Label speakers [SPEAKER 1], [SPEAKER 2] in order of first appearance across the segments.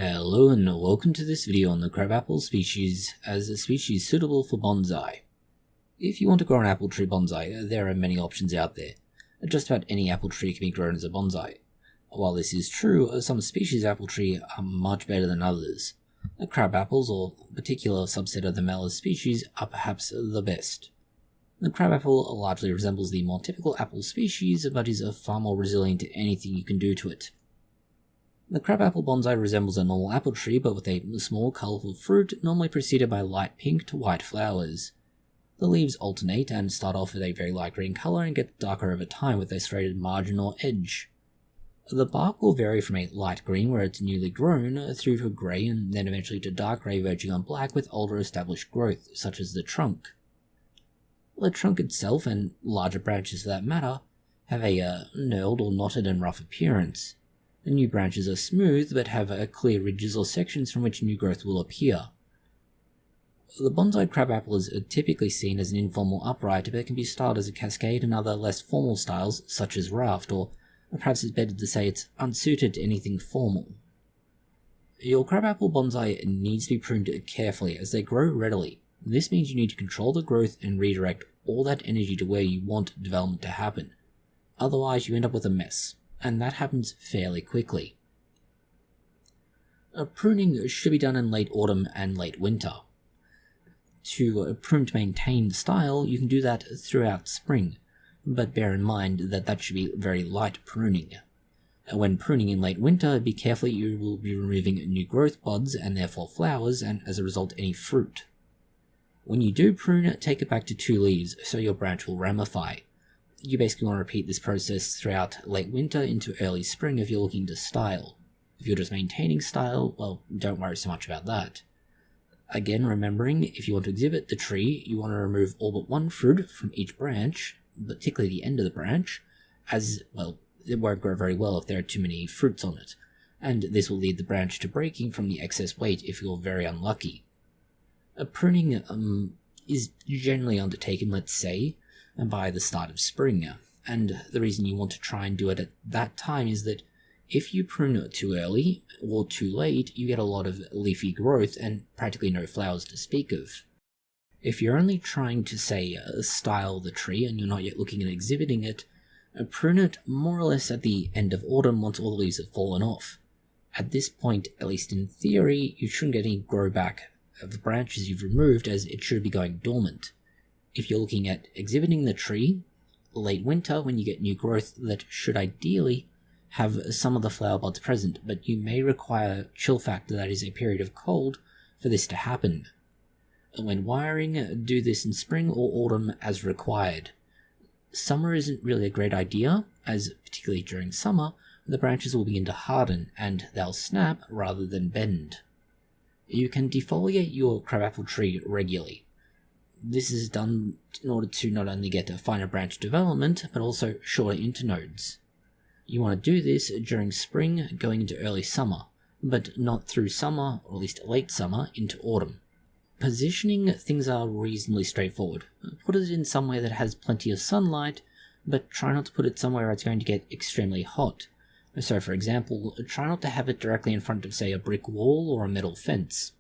[SPEAKER 1] Hello and welcome to this video on the crabapple species as a species suitable for bonsai. If you want to grow an apple tree bonsai, there are many options out there. Just about any apple tree can be grown as a bonsai. While this is true, some species of apple tree are much better than others. Crabapples, or a particular subset of the Malus species, are perhaps the best. The crabapple largely resembles the more typical apple species, but is far more resilient to anything you can do to it. The crabapple bonsai resembles a normal apple tree, but with a small, colourful fruit, normally preceded by light pink to white flowers. The leaves alternate and start off with a very light green colour and get darker over time with a serrated margin or edge. The bark will vary from a light green where it's newly grown, through to grey and then eventually to dark grey verging on black with older established growth, such as the trunk. The trunk itself, and larger branches for that matter, have a knurled or knotted and rough appearance. The new branches are smooth but have clear ridges or sections from which new growth will appear. The bonsai crabapple is typically seen as an informal upright, but can be styled as a cascade and other less formal styles such as raft, or perhaps it's better to say it's unsuited to anything formal. Your crabapple bonsai needs to be pruned carefully as they grow readily. This means you need to control the growth and redirect all that energy to where you want development to happen. Otherwise you end up with a mess. And that happens fairly quickly. Pruning should be done in late autumn and late winter. To prune to maintain style, you can do that throughout spring, but bear in mind that that should be very light pruning. When pruning in late winter, be careful, you will be removing new growth buds and therefore flowers, and as a result any fruit. When you do prune, take it back to 2 leaves so your branch will ramify. You basically want to repeat this process throughout late winter into early spring if you're looking to style. If you're just maintaining style, well, don't worry so much about that. Again, remembering, if you want to exhibit the tree, you want to remove all but 1 fruit from each branch, particularly the end of the branch, as, well, it won't grow very well if there are too many fruits on it, and this will lead the branch to breaking from the excess weight if you're very unlucky. Pruning is generally undertaken, let's say, by the start of spring, and the reason you want to try and do it at that time is that if you prune too early or too late, you get a lot of leafy growth and practically no flowers to speak of. If you're only trying to, say, style the tree and you're not yet looking at exhibiting it, prune it more or less at the end of autumn once all the leaves have fallen off. At this point, at least in theory, you shouldn't get any grow back of the branches you've removed, as it should be going dormant. If you're looking at exhibiting the tree, late winter when you get new growth that should ideally have some of the flower buds present, but you may require chill factor, that is a period of cold, for this to happen. When wiring, do this in spring or autumn as required. Summer isn't really a great idea, as particularly during summer, the branches will begin to harden and they'll snap rather than bend. You can defoliate your crabapple tree regularly. This is done in order to not only get a finer branch development, but also shorter internodes. You want to do this during spring going into early summer, but not through summer, or at least late summer, into autumn. Positioning, things are reasonably straightforward. Put it in somewhere that has plenty of sunlight, but try not to put it somewhere where it's going to get extremely hot. So for example, try not to have it directly in front of, say, a brick wall or a metal fence.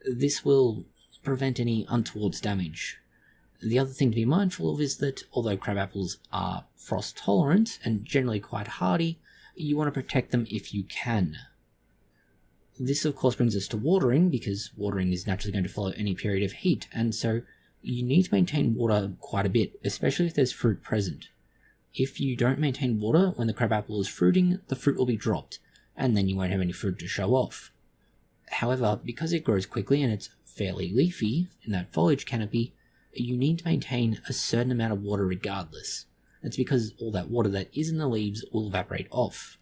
[SPEAKER 1] This will prevent any untowards damage. The other thing to be mindful of is that although crabapples are frost tolerant and generally quite hardy, you want to protect them if you can. This of course brings us to watering, because watering is naturally going to follow any period of heat, and so you need to maintain water quite a bit, especially if there's fruit present. If you don't maintain water when the crabapple is fruiting, the fruit will be dropped, and then you won't have any fruit to show off. However, because it grows quickly and it's fairly leafy in that foliage canopy, you need to maintain a certain amount of water regardless. That's because all that water that is in the leaves will evaporate off.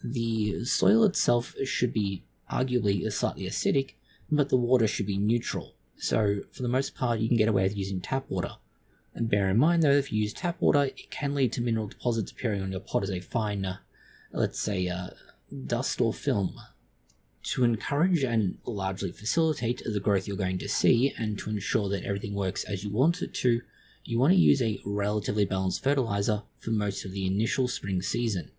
[SPEAKER 1] The soil itself should be arguably slightly acidic, but the water should be neutral, so for the most part you can get away with using tap water. And bear in mind though, if you use tap water, it can lead to mineral deposits appearing on your pot as a fine, let's say, dust or film. To encourage and largely facilitate the growth you're going to see, and to ensure that everything works as you want it to, you want to use a relatively balanced fertilizer for most of the initial spring season.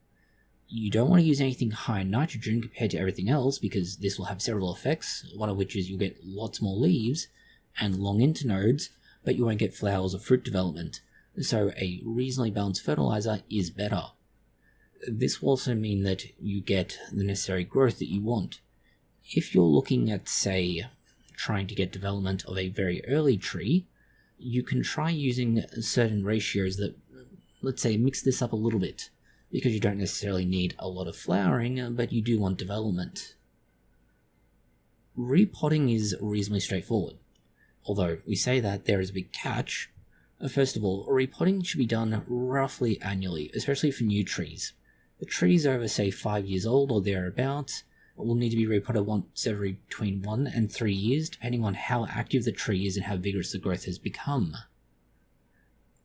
[SPEAKER 1] You don't want to use anything high in nitrogen compared to everything else, because this will have several effects, one of which is you'll get lots more leaves and long internodes, but you won't get flowers or fruit development. So a reasonably balanced fertilizer is better. This will also mean that you get the necessary growth that you want. If you're looking at, say, trying to get development of a very early tree, you can try using certain ratios that, let's say, mix this up a little bit, because you don't necessarily need a lot of flowering, but you do want development. Repotting is reasonably straightforward, although we say that there is a big catch. First of all, repotting should be done roughly annually, especially for new trees. The trees over, say, 5 years old or thereabouts will need to be repotted once every between 1 and 3 years, depending on how active the tree is and how vigorous the growth has become.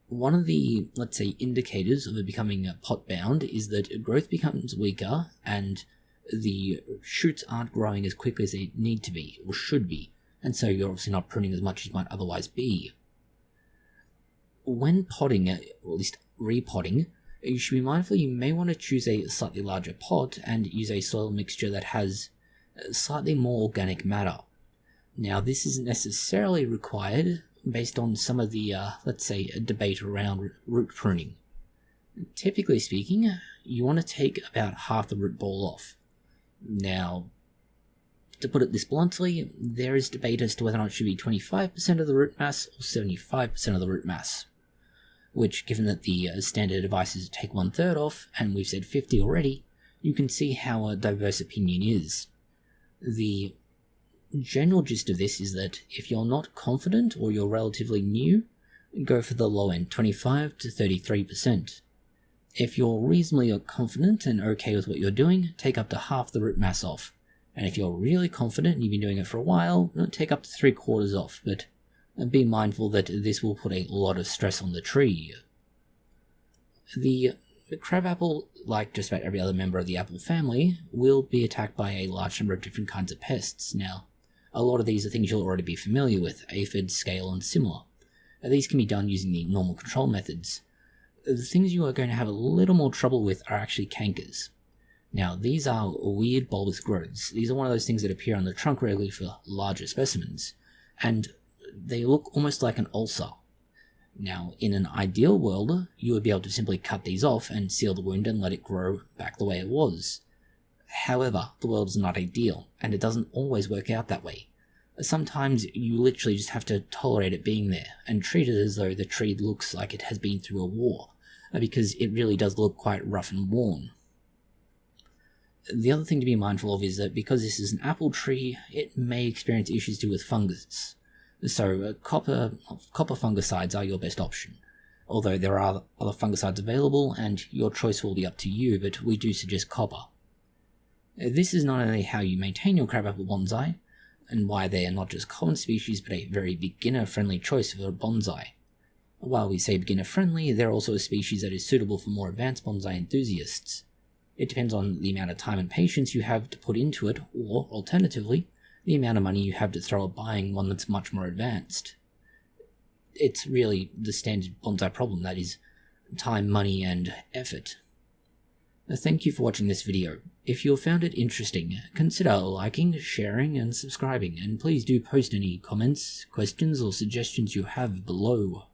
[SPEAKER 1] One of the, let's say, indicators of it becoming pot-bound is that growth becomes weaker and the shoots aren't growing as quickly as they need to be, or should be, and so you're obviously not pruning as much as you might otherwise be. When potting, or at least repotting, you should be mindful you may want to choose a slightly larger pot and use a soil mixture that has slightly more organic matter. Now, this isn't necessarily required based on some of the, let's say, debate around root pruning. Typically speaking, you want to take about half the root ball off. Now, to put it this bluntly, there is debate as to whether or not it should be 25% of the root mass or 75% of the root mass, which, given that the standard advice is to take 1/3 off, and we've said 50 already, you can see how diverse opinion is. The general gist of this is that if you're not confident or you're relatively new, go for the low end, 25 to 33%. If you're reasonably confident and okay with what you're doing, take up to half the root mass off. And if you're really confident and you've been doing it for a while, take up to 3/4 off, but be mindful that this will put a lot of stress on the tree. The crabapple, like just about every other member of the apple family, will be attacked by a large number of different kinds of pests. Now, a lot of these are things you'll already be familiar with, aphid, scale, and similar. These can be done using the normal control methods. The things you are going to have a little more trouble with are actually cankers. Now, these are weird bulbous growths. These are one of those things that appear on the trunk regularly for larger specimens, and they look almost like an ulcer. Now, in an ideal world, you would be able to simply cut these off and seal the wound and let it grow back the way it was. However, the world is not ideal, and it doesn't always work out that way. Sometimes you literally just have to tolerate it being there, and treat it as though the tree looks like it has been through a war, because it really does look quite rough and worn. The other thing to be mindful of is that because this is an apple tree, it may experience issues to do with fungus. So copper fungicides are your best option, although there are other fungicides available and your choice will be up to you, but we do suggest copper. This is not only how you maintain your crabapple bonsai, and why they are not just common species but a very beginner-friendly choice for a bonsai. While we say beginner-friendly, they're also a species that is suitable for more advanced bonsai enthusiasts. It depends on the amount of time and patience you have to put into it, or, alternatively, the amount of money you have to throw at buying one that's much more advanced. It's really the standard bonsai problem, that is, time, money, and effort. Thank you for watching this video. If you found it interesting, consider liking, sharing, and subscribing, and please do post any comments, questions, or suggestions you have below.